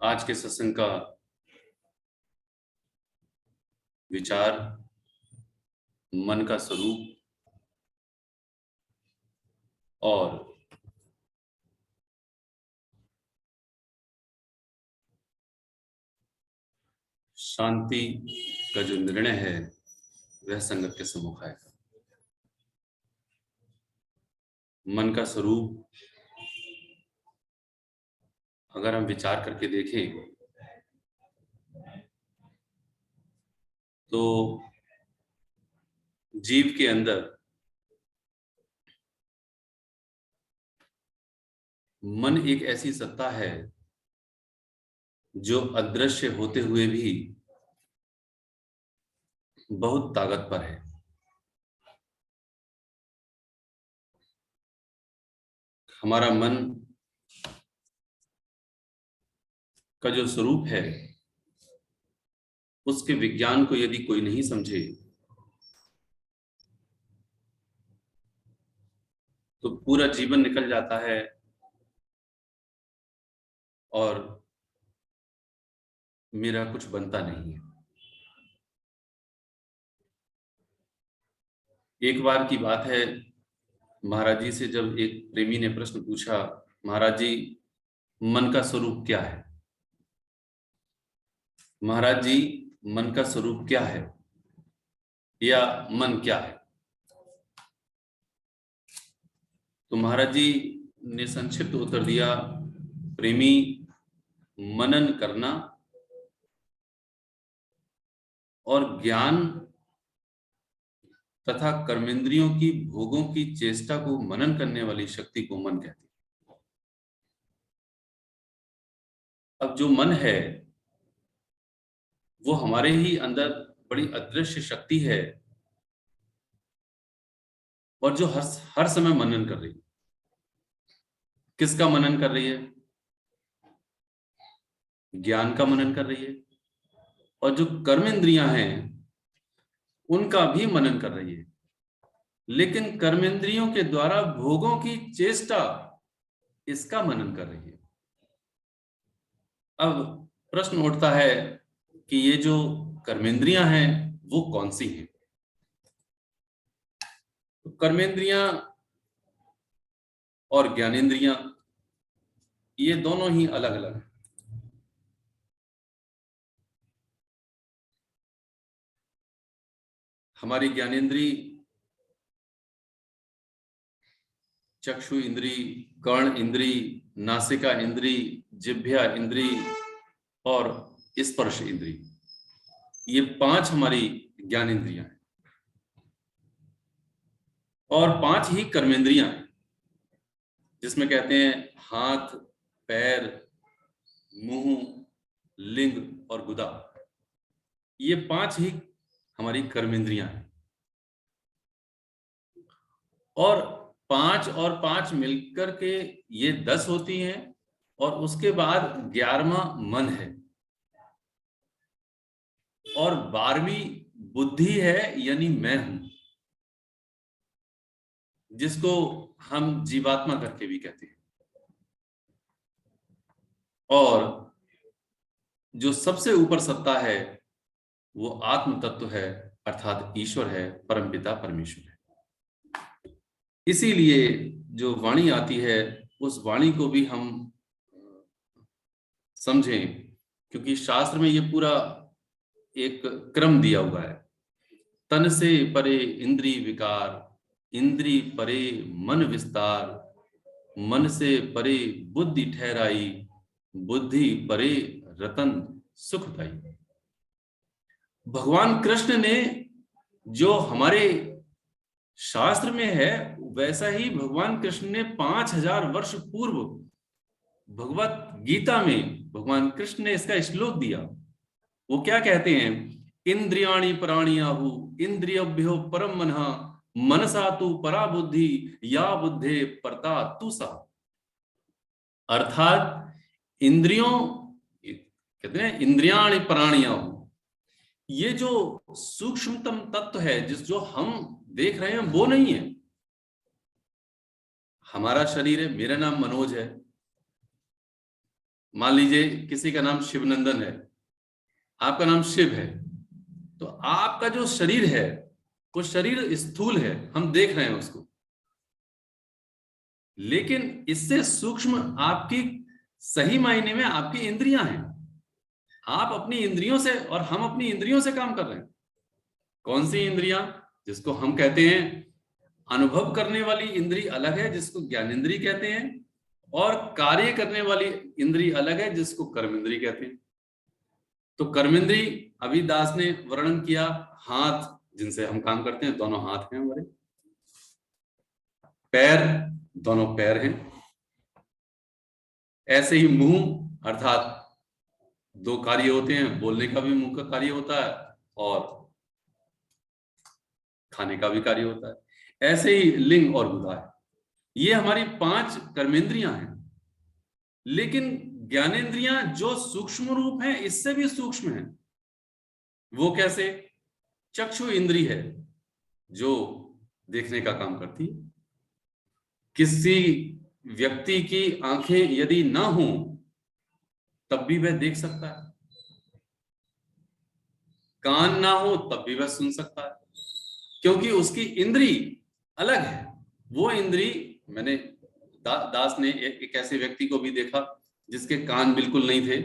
आज के सत्संग का विचार मन का स्वरूप और शांति का जो निर्णय है वह संगत के सम्मुख आएगा। मन का स्वरूप अगर हम विचार करके देखें तो जीव के अंदर मन एक ऐसी सत्ता है जो अदृश्य होते हुए भी बहुत ताकतवर है। हमारा मन का जो स्वरूप है उसके विज्ञान को यदि कोई नहीं समझे तो पूरा जीवन निकल जाता है और मेरा कुछ बनता नहीं है। एक बार की बात है, महाराज जी से जब एक प्रेमी ने प्रश्न पूछा, महाराज जी मन का स्वरूप क्या है? महाराज जी मन का स्वरूप क्या है या मन क्या है? तो महाराज जी ने संक्षिप्त उत्तर दिया, प्रेमी, मनन करना और ज्ञान तथा कर्मेंद्रियों की भोगों की चेष्टा को मनन करने वाली शक्ति को मन कहते हैं। अब जो मन है वो हमारे ही अंदर बड़ी अदृश्य शक्ति है और जो हर समय मनन कर रही है। किसका मनन कर रही है? ज्ञान का मनन कर रही है। और जो कर्मेंद्रियां हैं उनका भी मनन कर रही है, लेकिन कर्मेंद्रियों के द्वारा भोगों की चेष्टा इसका मनन कर रही है। अब प्रश्न उठता है कि ये जो कर्मेंद्रियां हैं वो कौन सी हैं? तो कर्मेंद्रियां और ज्ञानेंद्रियां ये दोनों ही अलग अलग हैं। हमारी ज्ञानेंद्री चक्षु इंद्री, कर्ण इंद्री, नासिका इंद्री, जिह्वा इंद्री और स्पर्श इंद्री, ये 5 हमारी ज्ञानेंद्रियां हैं और 5 ही कर्मेंद्रियां हैं, जिसमें कहते हैं हाथ, पैर, मुंह, लिंग और गुदा। ये 5 ही हमारी कर्मेंद्रियां हैं और 5 मिलकर के ये 10 होती हैं और उसके बाद 11वां मन है और 12वीं बुद्धि है, यानी मैं हूं, जिसको हम जीवात्मा करके भी कहते हैं। और जो सबसे ऊपर सत्ता है वो आत्म तत्व है, अर्थात ईश्वर है, परमपिता परमेश्वर है। इसीलिए जो वाणी आती है उस वाणी को भी हम समझें, क्योंकि शास्त्र में ये पूरा एक क्रम दिया हुआ है। तन से परे इंद्रिय विकार, इंद्रिय परे मन विस्तार, मन से परे बुद्धि ठहराई, बुद्धि परे रतन सुखदाई। भगवान कृष्ण ने जो हमारे शास्त्र में है वैसा ही भगवान कृष्ण ने 5000 वर्ष पूर्व भगवत गीता में भगवान कृष्ण ने इसका श्लोक दिया। वो क्या कहते हैं? इंद्रियाणि पराणि आहु, इंद्रियभ्यो परम मनः, मनसा तु परा बुद्धि, या बुद्धे परता तु सा। अर्थात इंद्रियों, कहते हैं इंद्रियाणि पराणि आहु, ये जो सूक्ष्मतम तत्व है जो हम देख रहे हैं वो नहीं है। हमारा शरीर है, मेरा नाम मनोज है, मान लीजिए किसी का नाम शिवनंदन है, आपका नाम शिव है, तो आपका जो शरीर है वो शरीर स्थूल है, हम देख रहे हैं उसको, लेकिन इससे सूक्ष्म आपकी सही मायने में आपकी इंद्रियां हैं। आप अपनी इंद्रियों से और हम अपनी इंद्रियों से काम कर रहे हैं। कौन सी इंद्रियां? जिसको हम कहते हैं अनुभव करने वाली इंद्री अलग है, जिसको ज्ञानेंद्री कहते हैं, और कार्य करने वाली इंद्री अलग है, जिसको कर्मेंद्री कहते हैं। तो कर्मेंद्री अभी दास ने वर्णन किया, हाथ जिनसे हम काम करते हैं, दोनों हाथ हैं हमारे, पैर दोनों पैर हैं, ऐसे ही मुंह अर्थात दो कार्य होते हैं, बोलने का भी मुंह का कार्य होता है और खाने का भी कार्य होता है। ऐसे ही लिंग और गुदा है, ये हमारी 5 कर्मेंद्रियां हैं। लेकिन ज्ञानेंद्रियां जो सूक्ष्म रूप है, इससे भी सूक्ष्म है। वो कैसे? चक्षु इंद्री है जो देखने का काम करती है। किसी व्यक्ति की आंखें यदि ना हो तब भी वह देख सकता है, कान ना हो तब भी वह सुन सकता है, क्योंकि उसकी इंद्री अलग है। वो इंद्री, मैंने दास ने एक ऐसे व्यक्ति को भी देखा जिसके कान बिल्कुल नहीं थे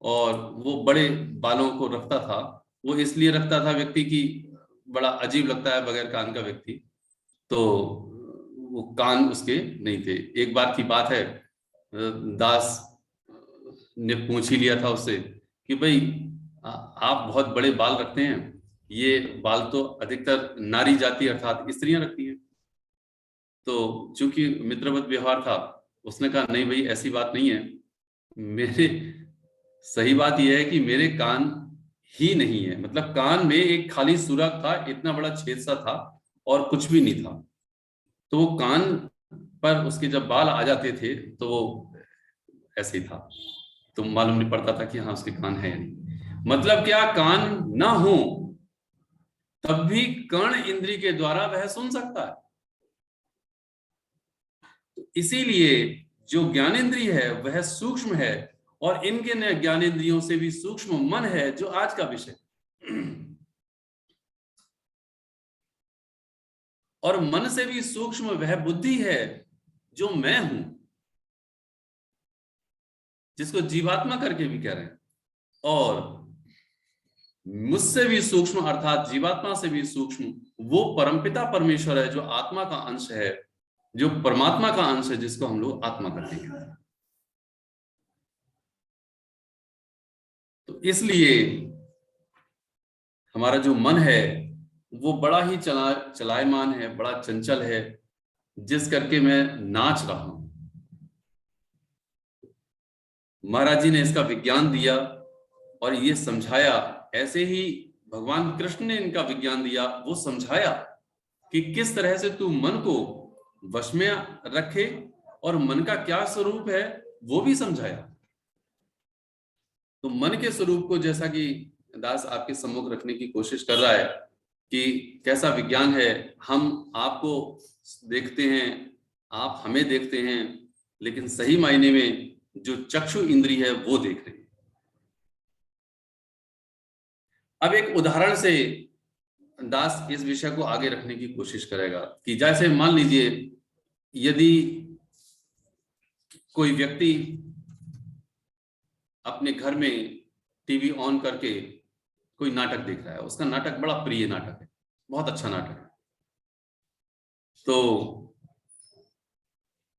और वो बड़े बालों को रखता था। वो इसलिए रखता था व्यक्ति की, बड़ा अजीब लगता है बगैर कान का व्यक्ति, तो वो कान उसके नहीं थे। एक बार की बात है, दास ने पूछ ही लिया था उससे कि भाई आप बहुत बड़े बाल रखते हैं, ये बाल तो अधिकतर नारी जाति अर्थात स्त्रियां रखती हैं। तो चूंकि मित्रवत व्यवहार था, उसने कहा नहीं भाई ऐसी बात नहीं है, मेरे सही बात यह है कि मेरे कान ही नहीं है, मतलब कान में एक खाली सुराख था, इतना बड़ा छेद सा था और कुछ भी नहीं था। तो वो कान पर उसके जब बाल आ जाते थे तो वो ऐसे ही था, तो मालूम नहीं पड़ता था कि हाँ उसके कान है या नहीं। मतलब क्या, कान ना हो तब भी कर्ण इंद्री के द्वारा वह सुन सकता है। तो इसीलिए जो ज्ञानेंद्रिय है वह सूक्ष्म है, और इनके ज्ञानेंद्रियों से भी सूक्ष्म मन है, जो आज का विषय। और मन से भी सूक्ष्म वह बुद्धि है जो मैं हूं, जिसको जीवात्मा करके भी कह रहे हैं। और मुझसे भी सूक्ष्म अर्थात जीवात्मा से भी सूक्ष्म वो परमपिता परमेश्वर है, जो आत्मा का अंश है, जो परमात्मा का अंश है, जिसको हम लोग आत्मा करते हैं। तो इसलिए हमारा जो मन है वो बड़ा ही चलायमान है, बड़ा चंचल है, जिस करके मैं नाच रहा हूं। महाराज जी ने इसका विज्ञान दिया और ये समझाया, ऐसे ही भगवान कृष्ण ने इनका विज्ञान दिया, वो समझाया कि किस तरह से तू मन को वश में रखे, और मन का क्या स्वरूप है वो भी समझाया। तो मन के स्वरूप को जैसा कि दास आपके सम्मुख रखने की कोशिश कर रहा है कि कैसा विज्ञान है, हम आपको देखते हैं, आप हमें देखते हैं, लेकिन सही मायने में जो चक्षु इंद्री है वो देख रही है। अब एक उदाहरण से दास इस विषय को आगे रखने की कोशिश करेगा कि जैसे मान लीजिए यदि कोई व्यक्ति अपने घर में टीवी ऑन करके कोई नाटक देख रहा है, उसका नाटक बड़ा प्रिय नाटक है, बहुत अच्छा नाटक है, तो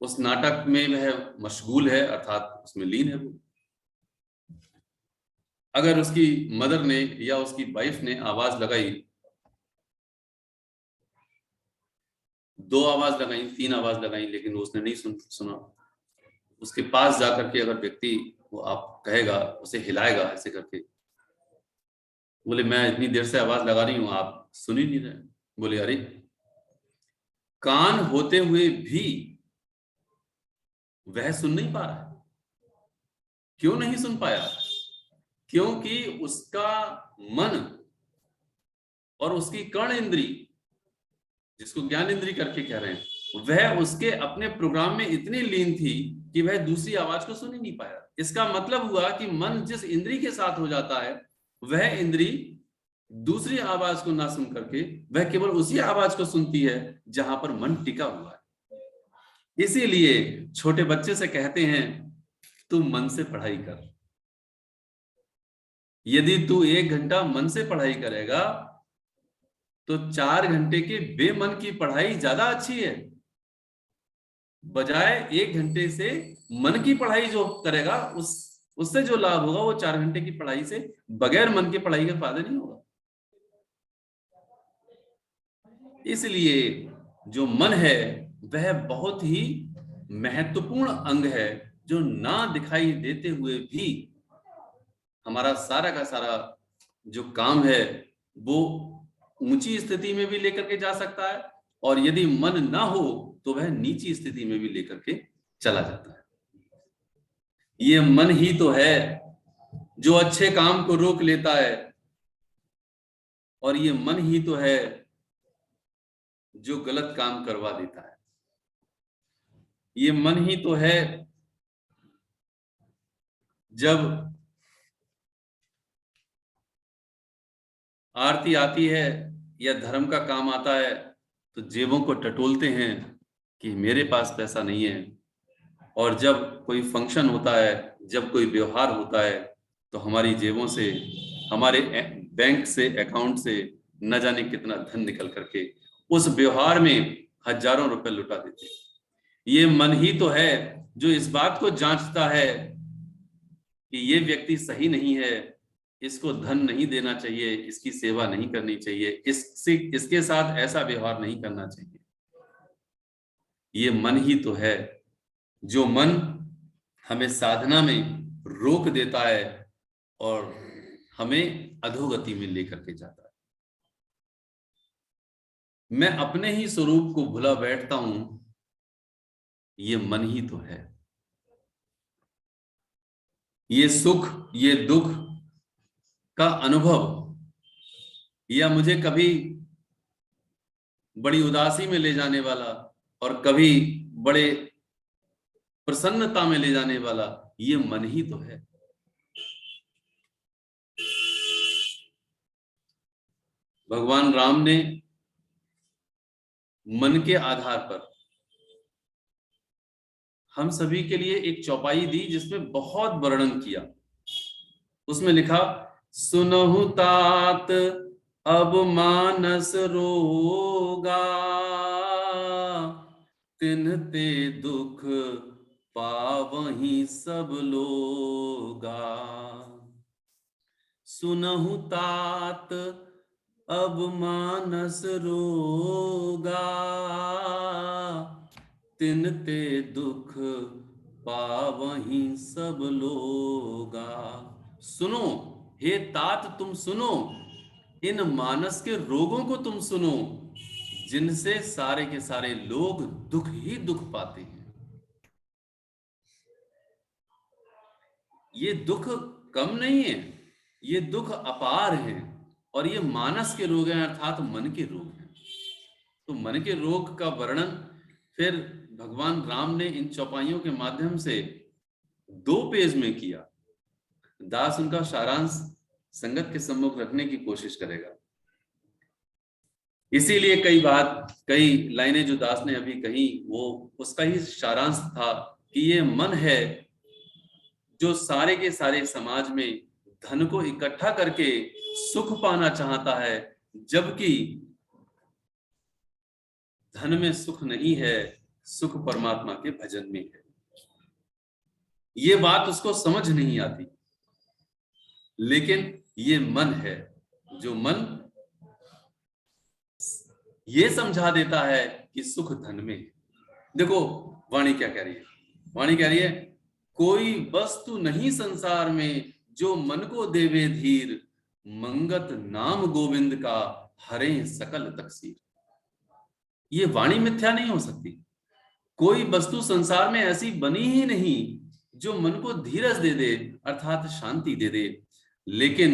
उस नाटक में वह मशगूल है अर्थात उसमें लीन है वो। अगर उसकी मदर ने या उसकी वाइफ ने आवाज लगाई, 2 आवाज लगाई, 3 आवाज लगाई, लेकिन उसने नहीं सुना, उसके पास जाकर के अगर व्यक्ति वो आप कहेगा, उसे हिलाएगा ऐसे करके, बोले मैं इतनी देर से आवाज लगा रही हूं आप सुन ही नहीं रहे, बोले अरे कान होते हुए भी वह सुन नहीं पा रहा है। क्यों नहीं सुन पाया? क्योंकि उसका मन और उसकी कर्ण इंद्री, जिसको ज्ञान इंद्री करके कह रहे हैं, वह उसके अपने प्रोग्राम में इतनी लीन थी कि वह दूसरी आवाज को सुन ही नहीं पाया। इसका मतलब हुआ कि मन जिस इंद्री के साथ हो जाता है, वह इंद्री दूसरी आवाज को ना सुन करके वह केवल उसी आवाज को सुनती है जहां पर मन टिका हुआ है। इसीलिए छोटे बच्चे से कहते हैं, तू मन से पढ़ाई कर। यदि तू 1 घंटा मन से पढ़ाई करेगा तो 4 घंटे के बेमन की पढ़ाई ज्यादा अच्छी है, बजाय 1 घंटे से मन की पढ़ाई जो करेगा उससे जो लाभ होगा वो 4 घंटे की पढ़ाई से बगैर मन की पढ़ाई के फायदा नहीं होगा। इसलिए जो मन है वह बहुत ही महत्वपूर्ण अंग है, जो ना दिखाई देते हुए भी हमारा सारा का सारा जो काम है वो ऊंची स्थिति में भी लेकर के जा सकता है, और यदि मन ना हो तो वह नीची स्थिति में भी लेकर के चला जाता है। ये मन ही तो है जो अच्छे काम को रोक लेता है, और ये मन ही तो है जो गलत काम करवा देता है। ये मन ही तो है जब आरती आती है या धर्म का काम आता है तो जेबों को टटोलते हैं कि मेरे पास पैसा नहीं है, और जब कोई फंक्शन होता है, जब कोई व्यवहार होता है तो हमारी जेबों से, हमारे बैंक से, अकाउंट से न जाने कितना धन निकल करके उस व्यवहार में हजारों रुपए लुटा देते हैं। ये मन ही तो है जो इस बात को जांचता है कि ये व्यक्ति सही नहीं है, इसको धन नहीं देना चाहिए, इसकी सेवा नहीं करनी चाहिए, इसके साथ ऐसा व्यवहार नहीं करना चाहिए। ये मन ही तो है जो मन हमें साधना में रोक देता है और हमें अधोगति में लेकर के जाता है। मैं अपने ही स्वरूप को भुला बैठता हूं, ये मन ही तो है। ये सुख, ये दुख का अनुभव, या मुझे कभी बड़ी उदासी में ले जाने वाला और कभी बड़े प्रसन्नता में ले जाने वाला, ये मन ही तो है। भगवान राम ने मन के आधार पर हम सभी के लिए एक चौपाई दी जिसमें बहुत वर्णन किया। उसमें लिखा, सुनहु तात अब मानस रोगा, तिन्हते दुख पावहीं सब लोगा। सुनहु तात अब मानस रोगा, तिन्हते दुख पावहीं सब लोगा। सुनो हे तात, तुम सुनो, इन मानस के रोगों को तुम सुनो, जिनसे सारे के सारे लोग दुख ही दुख पाते हैं। ये दुख कम नहीं है, ये दुख अपार है, और ये मानस के रोग हैं, अर्थात मन के रोग हैं। तो मन के रोग का वर्णन फिर भगवान राम ने इन चौपाइयों के माध्यम से 2 पेज में किया। दास उनका सारांश संगत के सम्मुख रखने की कोशिश करेगा। इसीलिए कई लाइनें जो दास ने अभी कही वो उसका ही सारांश था कि ये मन है जो सारे के सारे समाज में धन को इकट्ठा करके सुख पाना चाहता है, जबकि धन में सुख नहीं है, सुख परमात्मा के भजन में है। ये बात उसको समझ नहीं आती, लेकिन ये मन है जो मन ये समझा देता है कि सुख धन में है। देखो वाणी क्या कह रही है, वाणी कह रही है, कोई वस्तु नहीं संसार में जो मन को देवे धीर, मंगत नाम गोविंद का हरे सकल तकसीर। ये वाणी मिथ्या नहीं हो सकती। कोई वस्तु संसार में ऐसी बनी ही नहीं जो मन को धीरज दे दे, अर्थात शांति दे दे, लेकिन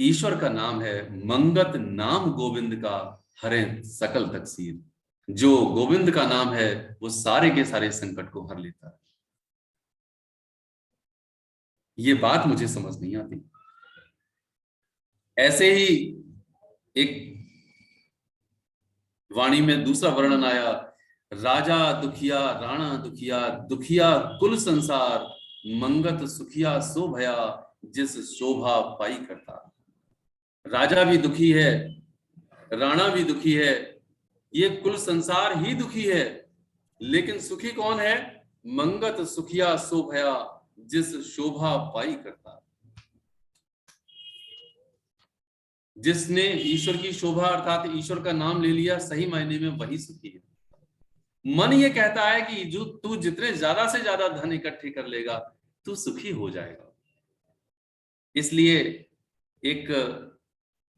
ईश्वर का नाम है मंगत नाम गोविंद का हरे सकल तकसीर। जो गोविंद का नाम है वो सारे के सारे संकट को हर लेता है। ये बात मुझे समझ नहीं आती। ऐसे ही एक वाणी में दूसरा वर्णन आया, राजा दुखिया राणा दुखिया, दुखिया कुल संसार, मंगत सुखिया सो भया, जिस शोभा पाई करता। राजा भी दुखी है, राणा भी दुखी है, ये कुल संसार ही दुखी है, लेकिन सुखी कौन है? मंगत सुखिया सो भया, जिस शोभा पाई करता। जिसने ईश्वर की शोभा अर्थात ईश्वर का नाम ले लिया, सही मायने में वही सुखी है। मन ये कहता है कि जो तू जितने ज्यादा से ज्यादा धन इकट्ठे कर लेगा तू सुखी हो जाएगा। इसलिए एक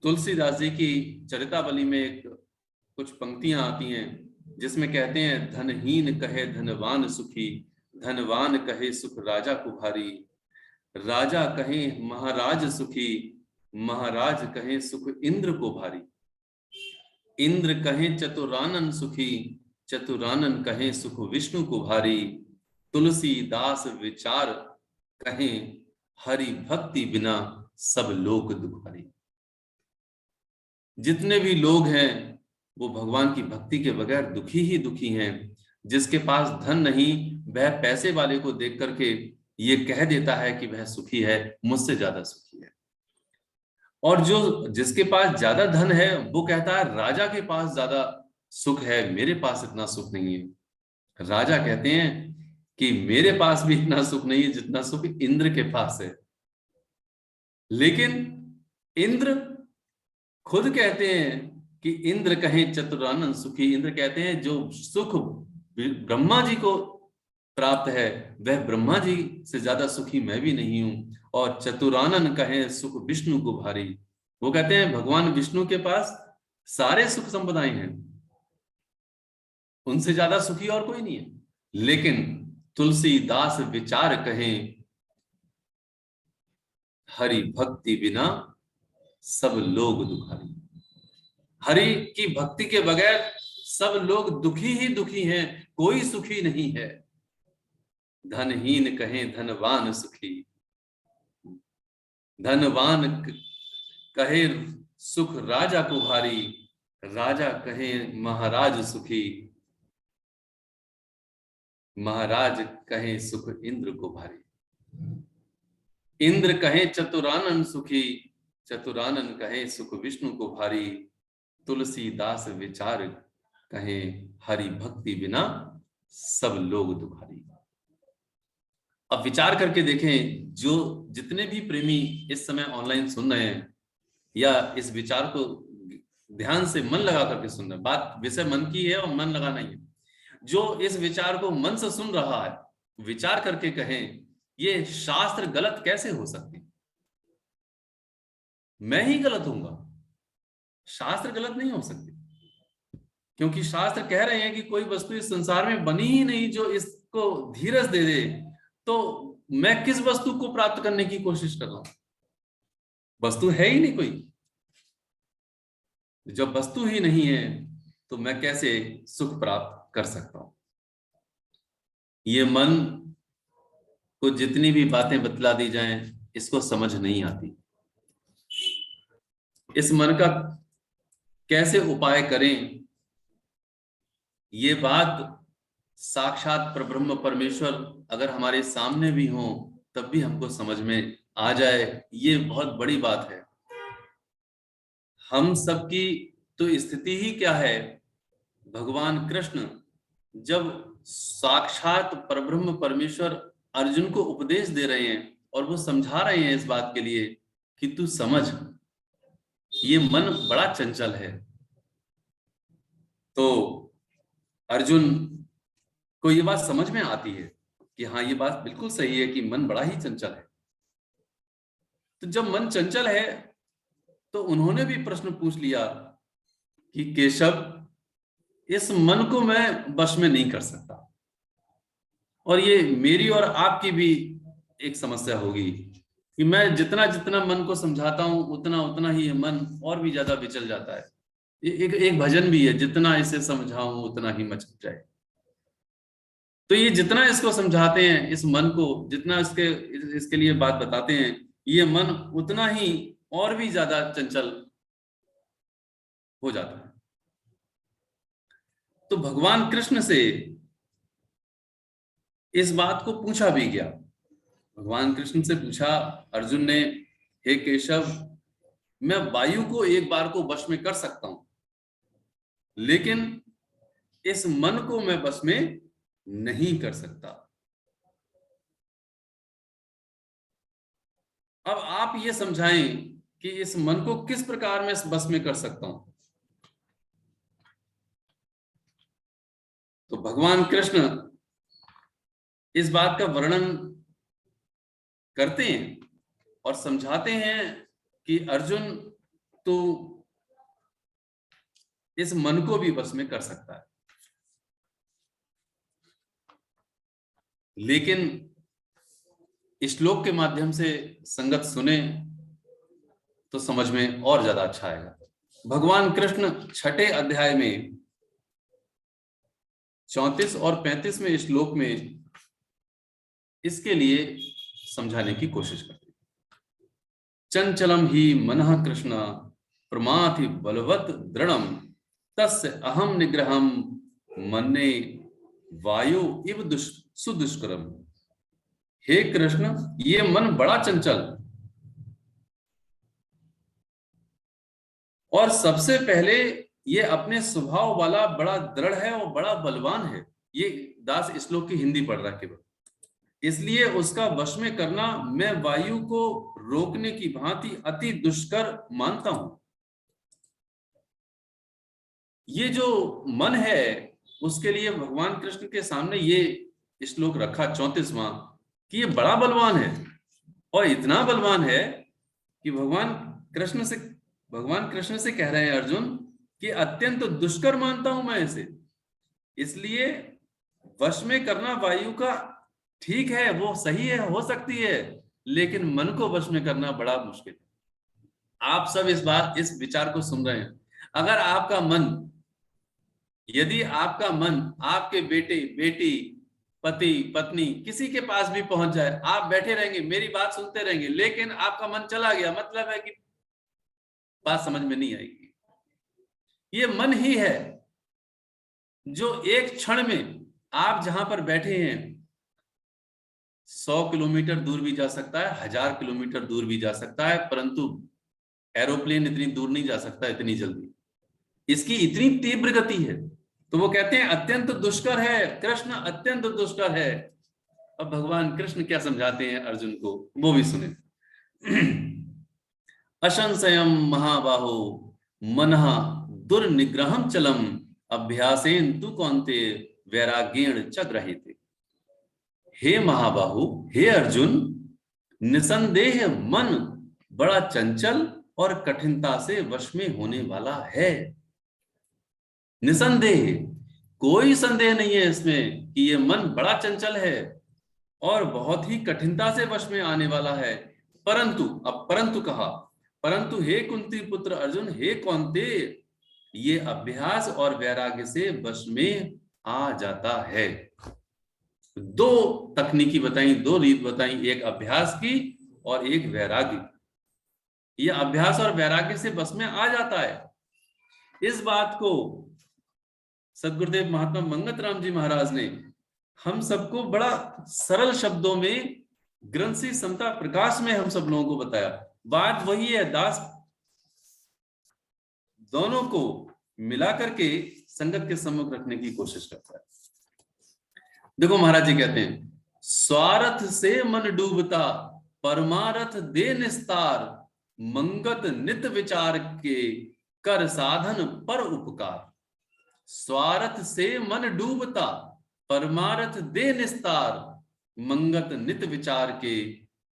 तुलसीदास जी की चरितावली में एक कुछ पंक्तियां आती हैं जिसमें कहते हैं, धनहीन कहे धनवान सुखी, धनवान कहे सुख राजा को भारी, राजा कहे महाराज सुखी, महाराज कहे सुख इंद्र को भारी, इंद्र कहे चतुरानन सुखी, चतुरानन कहे सुख विष्णु को भारी, तुलसीदास विचार कहे हरि भक्ति बिना सब लोक दुखारी। जितने भी लोग हैं वो भगवान की भक्ति के बगैर दुखी ही दुखी हैं। जिसके पास धन नहीं वह पैसे वाले को देख करके ये कह देता है कि वह सुखी है, मुझसे ज्यादा सुखी है। और जो जिसके पास ज्यादा धन है वो कहता है राजा के पास ज्यादा सुख है, मेरे पास इतना सुख नहीं है। राजा कहते हैं कि मेरे पास भी इतना सुख नहीं है जितना सुख इंद्र के पास है। लेकिन इंद्र खुद कहते हैं कि इंद्र कहें चतुरानन सुखी, इंद्र कहते हैं जो सुख ब्रह्मा जी को प्राप्त है वह ब्रह्मा जी से ज्यादा सुखी मैं भी नहीं हूं। और चतुरानन कहें सुख विष्णु को भारी, वो कहते हैं भगवान विष्णु के पास सारे सुख संपदाएं हैं, उनसे ज्यादा सुखी और कोई नहीं है। लेकिन तुलसीदास विचार कहें हरि भक्ति बिना सब लोग दुखारी। हरि की भक्ति के बगैर सब लोग दुखी ही दुखी हैं, कोई सुखी नहीं है। धनहीन कहें धनवान सुखी, धनवान कहे सुख राजा को भारी, राजा कहे महाराज सुखी, महाराज कहे सुख इंद्र को भारी। इंद्र कहे चतुरानन सुखी, चतुरानन कहे सुख विष्णु को भारी, तुलसीदास विचार कहे हरि भक्ति बिना सब लोग दुखारी। अब विचार करके देखें, जो जितने भी प्रेमी इस समय ऑनलाइन सुन रहे हैं या इस विचार को ध्यान से मन लगा करके सुन रहे हैं, बात विषय मन की है और मन लगाना ही है। जो इस विचार को मन से सुन रहा है, विचार करके कहें ये शास्त्र गलत कैसे हो सकते? मैं ही गलत होऊंगा, शास्त्र गलत नहीं हो सकते। क्योंकि शास्त्र कह रहे हैं कि कोई वस्तु इस संसार में बनी ही नहीं जो इसको धीरज दे दे, तो मैं किस वस्तु को प्राप्त करने की कोशिश कर रहा हूं? वस्तु है ही नहीं कोई। जब वस्तु ही नहीं है तो मैं कैसे सुख प्राप्त कर सकता हूं? ये मन को जितनी भी बातें बतला दी जाएं इसको समझ नहीं आती। इस मन का कैसे उपाय करें, ये बात साक्षात परब्रह्म परमेश्वर अगर हमारे सामने भी हो तब भी हमको समझ में आ जाए, ये बहुत बड़ी बात है। हम सबकी तो स्थिति ही क्या है, भगवान कृष्ण जब साक्षात परब्रह्म परमेश्वर अर्जुन को उपदेश दे रहे हैं और वो समझा रहे हैं इस बात के लिए कि तू समझ, ये मन बड़ा चंचल है। तो अर्जुन को ये बात समझ में आती है कि हाँ ये बात बिल्कुल सही है कि मन बड़ा ही चंचल है। तो जब मन चंचल है तो उन्होंने भी प्रश्न पूछ लिया कि केशव, इस मन को मैं वश में नहीं कर सकता, और ये मेरी और आपकी भी एक समस्या होगी कि मैं जितना जितना मन को समझाता हूं उतना उतना ही ये मन और भी ज्यादा विचल जाता है। एक एक भजन भी है, जितना इसे समझाऊं उतना ही मचल जाए। तो ये जितना इसको समझाते हैं, इस मन को जितना इसके लिए बात बताते हैं, ये मन उतना ही और भी ज्यादा चंचल हो जाता है। तो भगवान कृष्ण से इस बात को पूछा भी गया। भगवान कृष्ण से पूछा अर्जुन ने, हे केशव, मैं वायु को एक बार को वश में कर सकता हूं, लेकिन इस मन को मैं वश में नहीं कर सकता। अब आप ये समझाएं कि इस मन को किस प्रकार मैं बस में कर सकता हूं। तो भगवान कृष्ण इस बात का वर्णन करते हैं और समझाते हैं कि अर्जुन, तो इस मन को भी बस में कर सकता है, लेकिन श्लोक के माध्यम से संगत सुने तो समझ में और ज्यादा अच्छा आएगा। भगवान कृष्ण छठे अध्याय में 34 और 35वें श्लोक में इसके लिए समझाने की कोशिश करते हैं। चंचलम ही मनः कृष्ण प्रमाथि बलवत् दृढ़म तस्य अहम निग्रहम मन्ये वायु इव सुदुष्करम। हे कृष्ण, ये मन बड़ा चंचल और सबसे पहले ये अपने स्वभाव वाला बड़ा दृढ़ है और बड़ा बलवान है। ये दास श्लोक की हिंदी पढ़ रहा है केवल, इसलिए उसका वश में करना मैं वायु को रोकने की भांति अति दुष्कर मानता हूं। ये जो मन है उसके लिए भगवान कृष्ण के सामने ये श्लोक रखा 34वां कि ये बड़ा बलवान है, और इतना बलवान है कि भगवान कृष्ण से कह रहे हैं अर्जुन कि अत्यंत दुष्कर मानता हूं मैं इसे। इसलिए वश में करना वायु का ठीक है, वो सही है, हो सकती है, लेकिन मन को वश में करना बड़ा मुश्किल है। आप सब इस विचार को सुन रहे हैं। अगर आपका मन, यदि आपका मन आपके बेटे बेटी पति पत्नी किसी के पास भी पहुंच जाए, आप बैठे रहेंगे, मेरी बात सुनते रहेंगे, लेकिन आपका मन चला गया, मतलब है कि बात समझ में नहीं आएगी। ये मन ही है जो एक क्षण में आप जहां पर बैठे हैं 100 किलोमीटर दूर भी जा सकता है, 1000 किलोमीटर दूर भी जा सकता है, परंतु एरोप्लेन इतनी दूर नहीं जा सकता इतनी जल्दी, इसकी इतनी तीव्र गति है। तो वो कहते हैं अत्यंत दुष्कर है कृष्ण, अत्यंत दुष्कर है। अब भगवान कृष्ण क्या समझाते हैं अर्जुन को, वो भी सुने। असंशयम महाबाहो मनः दुर्निग्रहम चलम अभ्यासेन तु कौन्ते वैराग्येण च गृह्यते। हे महाबाहु, हे अर्जुन, निसंदेह मन बड़ा चंचल और कठिनता से वश में होने वाला है। निसंदेह, कोई संदेह नहीं है इसमें कि ये मन बड़ा चंचल है और बहुत ही कठिनता से वश में आने वाला है। परंतु, अब परंतु कहा, परंतु हे कुंती पुत्र अर्जुन, हे कौन्ते, ये अभ्यास और वैराग्य से वश में आ जाता है। दो तकनीकी बताई, दो रीत बताई, एक अभ्यास की और एक वैराग्य। ये अभ्यास और वैराग्य से बस में आ जाता है। इस बात को सदगुरुदेव महात्मा मंगत राम जी महाराज ने हम सबको बड़ा सरल शब्दों में ग्रंथ श्री समता प्रकाश में हम सब लोगों को बताया। बात वही है, दास दोनों को मिला करके संगत के सम्मुख रखने की कोशिश करता है। देखो महाराज जी कहते हैं, स्वार्थ से मन डूबता परमार्थ दे निस्तार, मंगत नित विचार के कर साधन पर उपकार। स्वार्थ से मन डूबता परमार्थ दे निस्तार, मंगत नित विचार के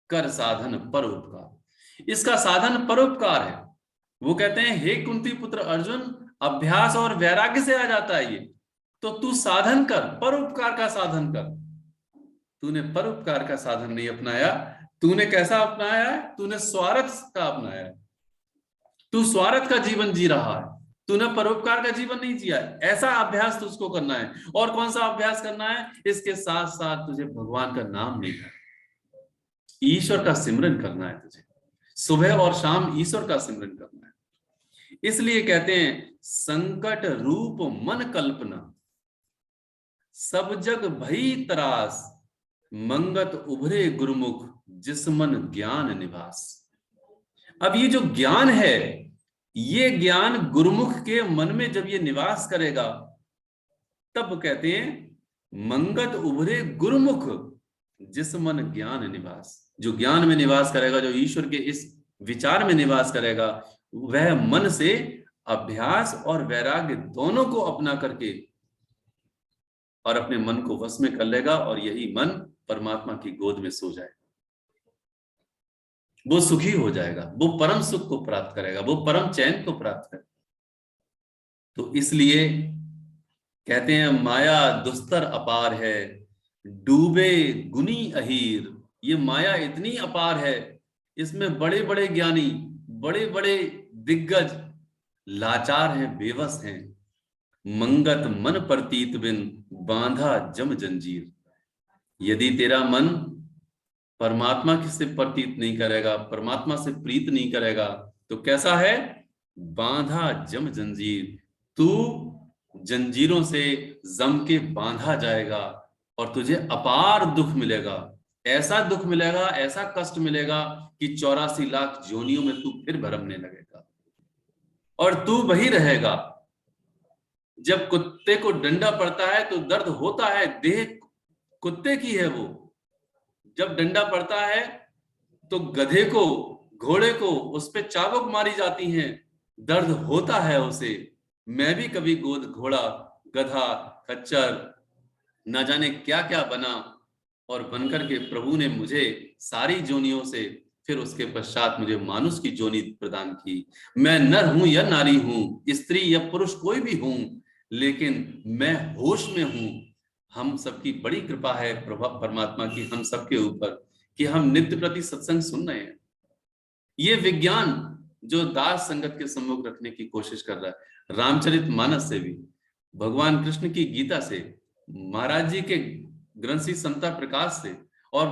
कर साधन पर उपकार। इसका साधन परोपकार है। वो कहते हैं, हे कुंती पुत्र अर्जुन, अभ्यास और वैराग्य से आ जाता है ये, तो तू साधन कर, परोपकार का साधन कर। तूने परोपकार का साधन नहीं अपनाया, तूने कैसा अपनाया है? तूने स्वार्थ का अपनाया है। तू स्वार्थ का जीवन जी रहा है, तूने परोपकार का जीवन नहीं जिया है। ऐसा अभ्यास तुझको करना है। और कौन सा अभ्यास करना है? इसके साथ साथ तुझे भगवान का नाम लेना है, ईश्वर का सिमरन करना है। तुझे सुबह और शाम ईश्वर का सिमरन करना है। इसलिए कहते हैं संकट रूप मन कल्पना, सब जग भई त्रास, मंगत उभरे गुरुमुख, जिस मन ज्ञान निवास। अब ये जो ज्ञान है, ये ज्ञान गुरुमुख के मन में जब ये निवास करेगा, तब कहते हैं मंगत उभरे गुरुमुख, जिस मन ज्ञान निवास। जो ज्ञान में निवास करेगा, जो ईश्वर के इस विचार में निवास करेगा, वह मन से अभ्यास और वैराग्य दोनों को अपना करके और अपने मन को वश में कर लेगा, और यही मन परमात्मा की गोद में सो जाएगा। वो सुखी हो जाएगा, वो परम सुख को प्राप्त करेगा, वो परम चैन को प्राप्त करेगा। तो इसलिए कहते हैं माया दुस्तर अपार है, डूबे गुनी अहीर। ये माया इतनी अपार है, इसमें बड़े बड़े ज्ञानी, बड़े बड़े दिग्गज लाचार हैं, बेबस हैं। मंगत मन प्रतीत बिन, बांधा जम जंजीर। यदि तेरा मन परमात्मा से प्रतीत नहीं करेगा, परमात्मा से प्रीत नहीं करेगा, तो कैसा है? बांधा जम जंजीर। तू जंजीरों से जम के बांधा जाएगा और तुझे अपार दुख मिलेगा। ऐसा दुख मिलेगा, ऐसा कष्ट मिलेगा कि 84 लाख जोनियों में तू फिर भरमने लगेगा। और तू वही रहेगा। जब कुत्ते को डंडा पड़ता है तो दर्द होता है, देह कुत्ते की है वो। जब डंडा पड़ता है तो गधे को, घोड़े को उस पे चाबुक मारी जाती हैं, दर्द होता है उसे। मैं भी कभी घोड़ा, गधा, खच्चर, ना जाने क्या क्या बना, और बनकर के प्रभु ने मुझे सारी जोनियों से फिर उसके पश्चात मुझे मानुष की जोनी प्रदान की। मैं नर हूं या नारी हूं, स्त्री या पुरुष कोई भी हूं, लेकिन मैं होश में हूं। हम सबकी बड़ी कृपा है परमात्मा की हम सबके ऊपर कि हम नित्य प्रति सत्संग सुन रहे हैं। ये विज्ञान जो दास संगत के सम्मुख रखने की कोशिश कर रहा है, रामचरितमानस से भी, भगवान कृष्ण की गीता से, महाराज जी के ग्रंथ श्री समता प्रकाश से और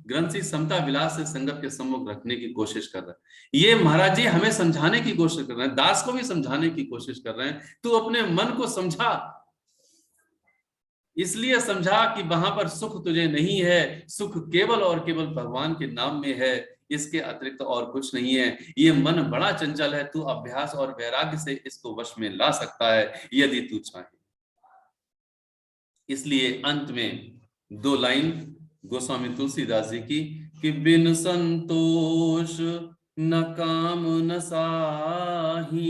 ग्रंथ श्री समता विलास से संगत के सम्मुख रखने की कोशिश कर रहा है। ये महाराज जी हमें समझाने की कोशिश कर रहे हैं, दास को भी समझाने की कोशिश कर रहे हैं। तू अपने मन को समझा, इसलिए समझा कि वहां पर सुख तुझे नहीं है, सुख केवल और केवल भगवान के नाम में है, इसके अतिरिक्त और कुछ नहीं है। ये मन बड़ा चंचल है, तू अभ्यास और वैराग्य से इसको वश में ला सकता है यदि तू चाहे। इसलिए अंत में 2 लाइन गोस्वामी तुलसीदास जी की कि बिन संतोष न काम न साही,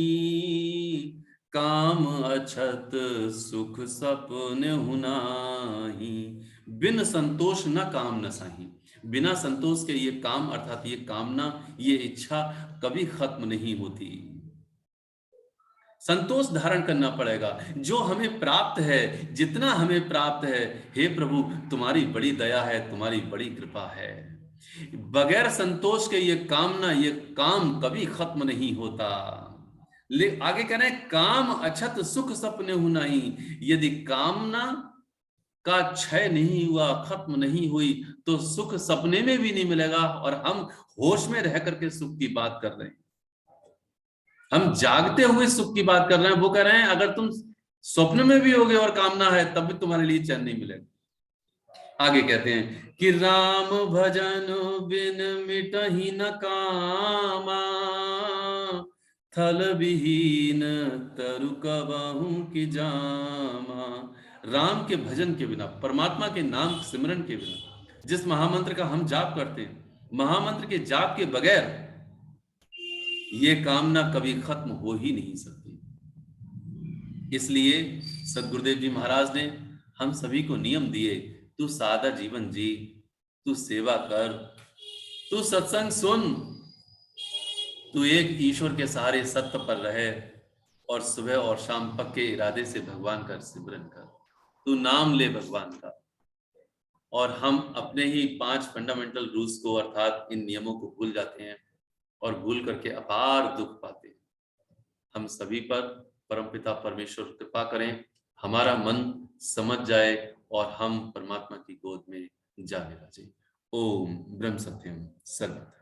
काम अछत सुख सपने हुनाही। बिन संतोष न काम न साही, बिना संतोष के ये काम अर्थात ये कामना, ये इच्छा कभी खत्म नहीं होती। संतोष धारण करना पड़ेगा। जो हमें प्राप्त है, जितना हमें प्राप्त है, हे प्रभु तुम्हारी बड़ी दया है, तुम्हारी बड़ी कृपा है। बगैर संतोष के ये कामना, ये काम कभी खत्म नहीं होता। आगे कह रहे हैं काम अछत सुख सपने हु नहीं। यदि कामना का क्षय नहीं हुआ, खत्म नहीं हुई, तो सुख सपने में भी नहीं मिलेगा। और हम होश में रह करके सुख की बात कर रहे हैं, हम जागते हुए सुख की बात कर रहे हैं। वो कह रहे हैं अगर तुम स्वप्न में भी होगे और कामना है, तब भी तुम्हारे लिए चैन नहीं मिलेगा। आगे कहते हैं कि राम भजन बिन मिटहि न कामा, थल विहीन तरु कबहु की जामा। राम के भजन के बिना, परमात्मा के नाम सिमरन के बिना, जिस महामंत्र का हम जाप करते हैं, महामंत्र के जाप के बगैर ये कामना कभी खत्म हो ही नहीं सकती। इसलिए सदगुरुदेव जी महाराज ने हम सभी को नियम दिए, तू सादा जीवन जी, तू सेवा कर, तू सत्संग सुन, तू एक ईश्वर के सहारे सत्य पर रहे, और सुबह और शाम पक्के इरादे से भगवान का सिमरन कर। तू नाम ले भगवान का, और हम अपने ही 5 फंडामेंटल रूल्स को अर्थात इन नियमों को भूल जाते हैं और भूल करके अपार दुख पाते हैं। हम सभी पर परमपिता परमेश्वर कृपा करें, हमारा मन समझ जाए और हम परमात्मा की गोद में जा विराजें। ओम ब्रह्म सत्यम सर्वत्र।